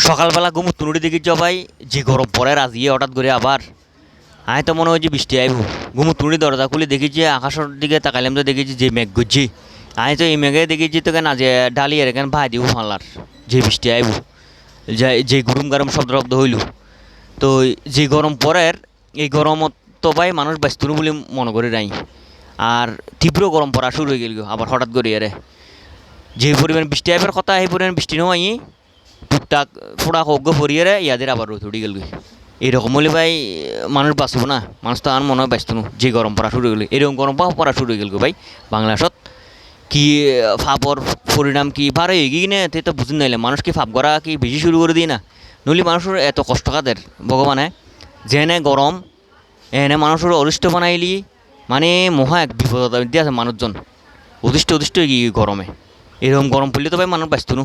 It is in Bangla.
সকালবেলা ঘুম তুনুটি দেখিছ ভাই যে গরম পড়ে রাজিয়ে হঠাৎ করে আবার আমি তো মনে হয় যে বৃষ্টি আইব। ঘুম তুনুটি দরজা খুলে দেখেছি আকাশের দিকে তাকাইলাম তো দেখেছি যে মেঘ গজ্জি। আমি তো এই মেঘে দেখেছি তোকে না যে ডালিয়ার এখানে ভাই দিব ফাল্লার যে বৃষ্টি আইব, যে গরম গরম শব্দ শব্দ হইল। তো যে গরম পড়ের এই গরমত তো ভাই মানুষ ব্যস্ত বলে মনে করে নাই। আর তীব্র গরম পড়া শুরু হয়ে গেল আবার হঠাৎ করে আরে যে পরিমাণ বৃষ্টি আইবার কথা সেই পরিমাণ বৃষ্টি নয় টুকটাক ফোড়া হোক ফরিয়ে ইয়াদের আবার রোদ উঠে গেল। এরকম হলে ভাই মানুষ বাঁচব না, মানুষ তো আর মনে হয় ব্যস্ত নো যে গরম পড়া শুরু হয়ে গেল, এরকম গরম পড়া শুরু হয়ে গেল ভাই বাংলাদেশত। কি ফাপর পরিণাম কি ভার হয়ে গিয়ে কিনে তো বুঝি নাইলে মানুষ কি ফাপ করা কি বেশি শুরু করে দিই না, নইলে মানুষের এত কষ্ট কাদের ভগবানে যেনে গরম এনে মানুষের অরিষ্ট বানাইলি মানে মহা এক বিপদ দিয়ে আছে মানুষজন অতিষ্ঠ অতিষ্ঠ গিয়ে গরমে। এরকম গরম পড়লে তো ভাই মানুষ ব্যস্ত নো।